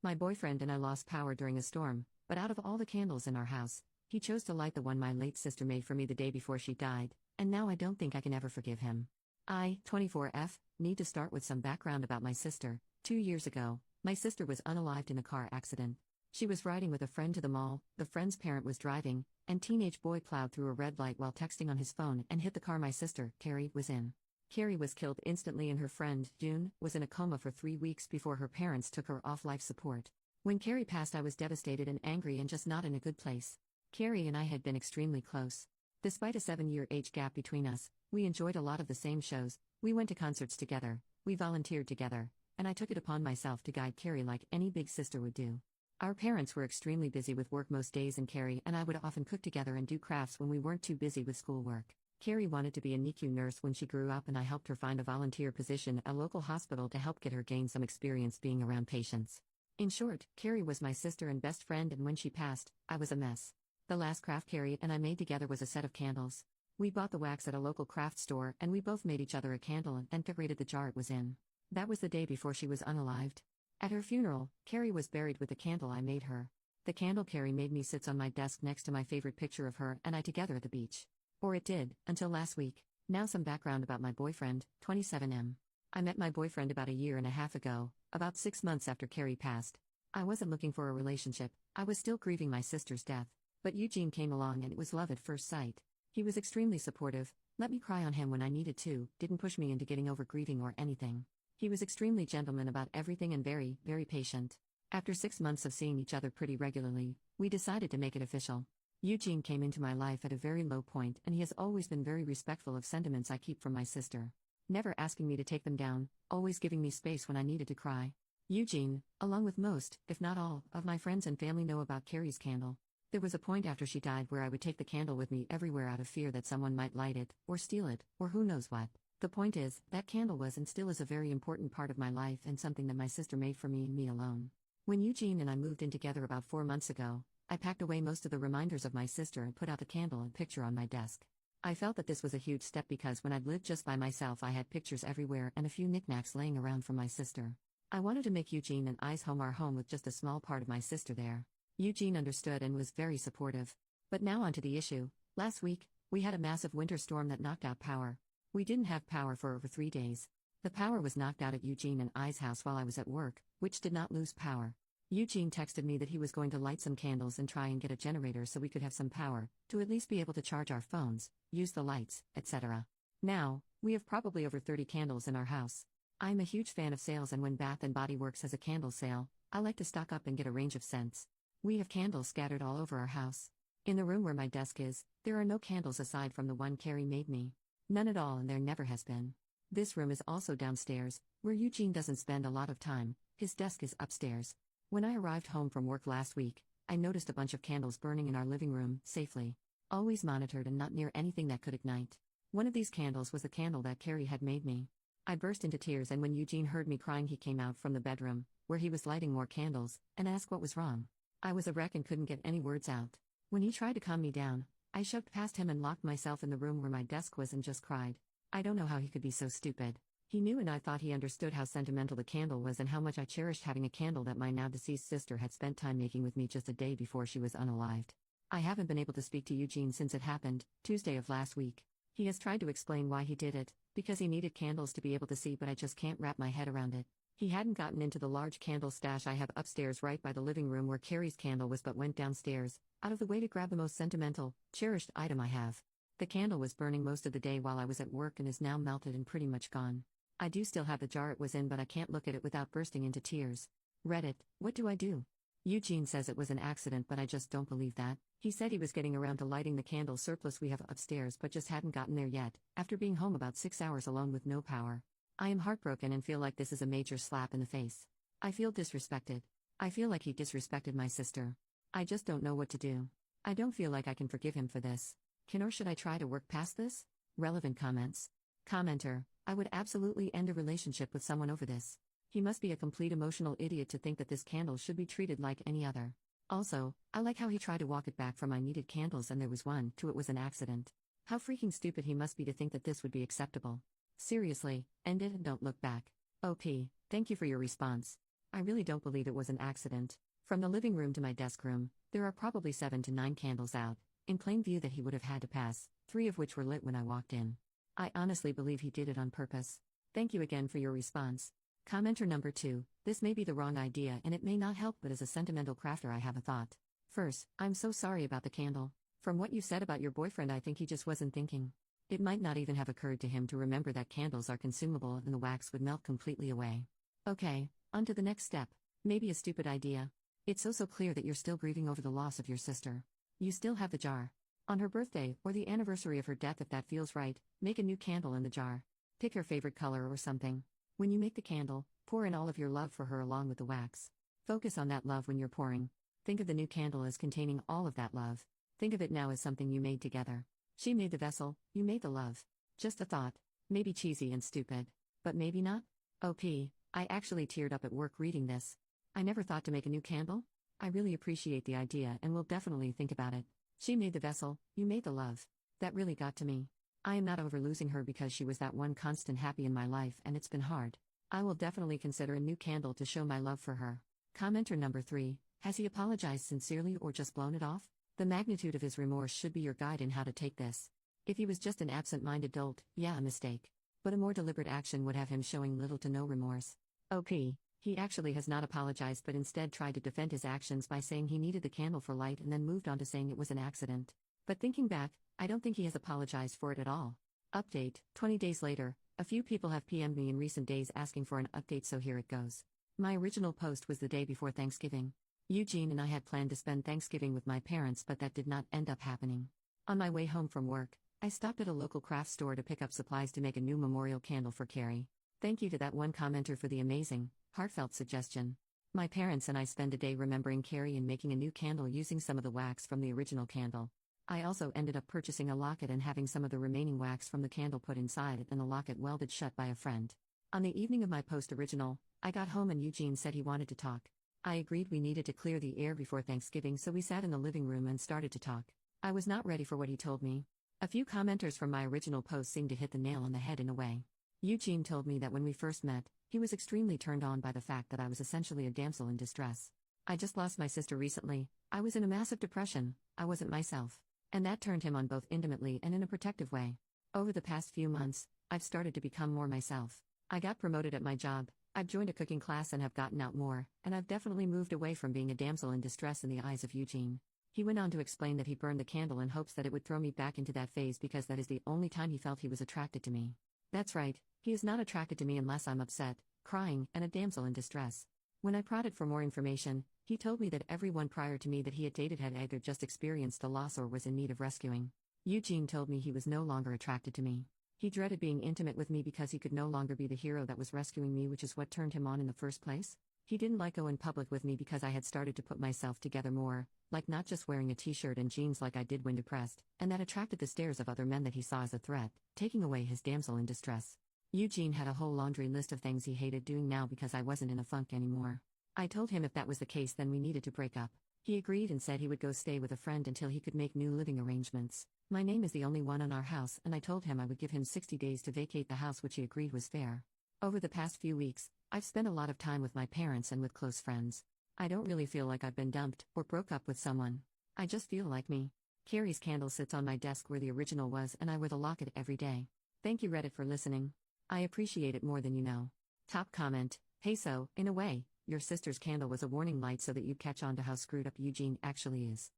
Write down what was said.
My boyfriend and I lost power during a storm, but out of all the candles in our house, he chose to light the one my late sister made for me the day before she died, and now I don't think I can ever forgive him. I, 24F, need to start with some background about my sister. 2 years ago, my sister was unalived in a car accident. She was riding with a friend to the mall, the friend's parent was driving, and teenage boy plowed through a red light while texting on his phone and hit the car my sister, Carrie, was in. Carrie was killed instantly and her friend, June, was in a coma for 3 weeks before her parents took her off life support. When Carrie passed, I was devastated and angry and just not in a good place. Carrie and I had been extremely close. Despite a 7-year age gap between us, we enjoyed a lot of the same shows, we went to concerts together, we volunteered together, and I took it upon myself to guide Carrie like any big sister would do. Our parents were extremely busy with work most days, and Carrie and I would often cook together and do crafts when we weren't too busy with schoolwork. Carrie wanted to be a NICU nurse when she grew up, and I helped her find a volunteer position at a local hospital to help get her gain some experience being around patients. In short, Carrie was my sister and best friend, and when she passed, I was a mess. The last craft Carrie and I made together was a set of candles. We bought the wax at a local craft store and we both made each other a candle and decorated the jar it was in. That was the day before she was unalived. At her funeral, Carrie was buried with the candle I made her. The candle Carrie made me sits on my desk next to my favorite picture of her and I together at the beach. Or it did, until last week. Now some background about my boyfriend, 27M. I met my boyfriend about a year and a half ago, about 6 months after Carrie passed. I wasn't looking for a relationship, I was still grieving my sister's death. But Eugene came along and it was love at first sight. He was extremely supportive, let me cry on him when I needed to, didn't push me into getting over grieving or anything. He was extremely gentleman about everything and very, very patient. After 6 months of seeing each other pretty regularly, we decided to make it official. Eugene came into my life at a very low point and he has always been very respectful of sentiments I keep from my sister. Never asking me to take them down, always giving me space when I needed to cry. Eugene, along with most, if not all, of my friends and family know about Carrie's candle. There was a point after she died where I would take the candle with me everywhere out of fear that someone might light it, or steal it, or who knows what. The point is, that candle was and still is a very important part of my life and something that my sister made for me and me alone. When Eugene and I moved in together about 4 months ago, I packed away most of the reminders of my sister and put out the candle and picture on my desk. I felt that this was a huge step because when I'd lived just by myself I had pictures everywhere and a few knickknacks laying around from my sister. I wanted to make Eugene and I's home our home with just a small part of my sister there. Eugene understood and was very supportive. But now onto the issue. Last week, we had a massive winter storm that knocked out power. We didn't have power for over 3 days. The power was knocked out at Eugene and I's house while I was at work, which did not lose power. Eugene texted me that he was going to light some candles and try and get a generator so we could have some power, to at least be able to charge our phones, use the lights, etc. Now, we have probably over 30 candles in our house. I'm a huge fan of sales, and when Bath & Body Works has a candle sale, I like to stock up and get a range of scents. We have candles scattered all over our house. In the room where my desk is, there are no candles aside from the one Carrie made me. None at all, and there never has been. This room is also downstairs, where Eugene doesn't spend a lot of time, his desk is upstairs. When I arrived home from work last week, I noticed a bunch of candles burning in our living room, safely. Always monitored and not near anything that could ignite. One of these candles was the candle that Carrie had made me. I burst into tears, and when Eugene heard me crying he came out from the bedroom, where he was lighting more candles, and asked what was wrong. I was a wreck and couldn't get any words out. When he tried to calm me down, I shoved past him and locked myself in the room where my desk was and just cried. I don't know how he could be so stupid. He knew, and I thought he understood how sentimental the candle was and how much I cherished having a candle that my now deceased sister had spent time making with me just a day before she was unalived. I haven't been able to speak to Eugene since it happened, Tuesday of last week. He has tried to explain why he did it, because he needed candles to be able to see, but I just can't wrap my head around it. He hadn't gotten into the large candle stash I have upstairs right by the living room where Carrie's candle was, but went downstairs, out of the way to grab the most sentimental, cherished item I have. The candle was burning most of the day while I was at work and is now melted and pretty much gone. I do still have the jar it was in, but I can't look at it without bursting into tears. Reddit, what do I do? Eugene says it was an accident, but I just don't believe that. He said he was getting around to lighting the candle surplus we have upstairs but just hadn't gotten there yet, after being home about 6 hours alone with no power. I am heartbroken and feel like this is a major slap in the face. I feel disrespected. I feel like he disrespected my sister. I just don't know what to do. I don't feel like I can forgive him for this. Can or should I try to work past this? Relevant comments. Commenter, I would absolutely end a relationship with someone over this. He must be a complete emotional idiot to think that this candle should be treated like any other. Also, I like how he tried to walk it back from I needed candles and there was one, to it was an accident. How freaking stupid he must be to think that this would be acceptable. Seriously, end it and don't look back. OP, thank you for your response. I really don't believe it was an accident. From the living room to my desk room, there are probably 7 to 9 candles out, in plain view that he would have had to pass, 3 of which were lit when I walked in. I honestly believe he did it on purpose. Thank you again for your response. Commenter number 2, this may be the wrong idea and it may not help, but as a sentimental crafter I have a thought. First, I'm so sorry about the candle. From what you said about your boyfriend, I think he just wasn't thinking. It might not even have occurred to him to remember that candles are consumable and the wax would melt completely away. Okay, on to the next step. Maybe a stupid idea. It's so clear that you're still grieving over the loss of your sister. You still have the jar. On her birthday, or the anniversary of her death if that feels right, make a new candle in the jar. Pick her favorite color or something. When you make the candle, pour in all of your love for her along with the wax. Focus on that love when you're pouring. Think of the new candle as containing all of that love. Think of it now as something you made together. She made the vessel, you made the love. Just a thought. Maybe cheesy and stupid. But maybe not? OP, I actually teared up at work reading this. I never thought to make a new candle? I really appreciate the idea and will definitely think about it. She made the vessel, you made the love. That really got to me. I am not over losing her because she was that one constant happy in my life and it's been hard. I will definitely consider a new candle to show my love for her. Commenter number 3, has he apologized sincerely or just blown it off? The magnitude of his remorse should be your guide in how to take this. If he was just an absent-minded dolt, yeah, a mistake. But a more deliberate action would have him showing little to no remorse. OP, he actually has not apologized but instead tried to defend his actions by saying he needed the candle for light and then moved on to saying it was an accident. But thinking back, I don't think he has apologized for it at all. Update, 20 days later, a few people have PM'd me in recent days asking for an update, so here it goes. My original post was the day before Thanksgiving. Eugene and I had planned to spend Thanksgiving with my parents, but that did not end up happening. On my way home from work, I stopped at a local craft store to pick up supplies to make a new memorial candle for Carrie. Thank you to that one commenter for the amazing, heartfelt suggestion. My parents and I spent a day remembering Carrie and making a new candle using some of the wax from the original candle. I also ended up purchasing a locket and having some of the remaining wax from the candle put inside it and the locket welded shut by a friend. On the evening of my post original, I got home and Eugene said he wanted to talk. I agreed we needed to clear the air before Thanksgiving, so we sat in the living room and started to talk. I was not ready for what he told me. A few commenters from my original post seemed to hit the nail on the head in a way. Eugene told me that when we first met, he was extremely turned on by the fact that I was essentially a damsel in distress. I just lost my sister recently, I was in a massive depression, I wasn't myself. And that turned him on both intimately and in a protective way. Over the past few months, I've started to become more myself. I got promoted at my job, I've joined a cooking class and have gotten out more, and I've definitely moved away from being a damsel in distress in the eyes of Eugene. He went on to explain that he burned the candle in hopes that it would throw me back into that phase because that is the only time he felt he was attracted to me. That's right, he is not attracted to me unless I'm upset, crying, and a damsel in distress. When I prodded for more information, he told me that everyone prior to me that he had dated had either just experienced a loss or was in need of rescuing. Eugene told me he was no longer attracted to me. He dreaded being intimate with me because he could no longer be the hero that was rescuing me, which is what turned him on in the first place. He didn't like going public with me because I had started to put myself together more, like not just wearing a t-shirt and jeans like I did when depressed, and that attracted the stares of other men that he saw as a threat, taking away his damsel in distress. Eugene had a whole laundry list of things he hated doing now because I wasn't in a funk anymore. I told him if that was the case then we needed to break up. He agreed and said he would go stay with a friend until he could make new living arrangements. My name is the only one on our house and I told him I would give him 60 days to vacate the house, which he agreed was fair. Over the past few weeks, I've spent a lot of time with my parents and with close friends. I don't really feel like I've been dumped or broke up with someone. I just feel like me. Carrie's candle sits on my desk where the original was and I wear the locket every day. Thank you Reddit for listening. I appreciate it more than you know. Top comment, hey, so, in a way, your sister's candle was a warning light so that you catch on to how screwed up Eugene actually is.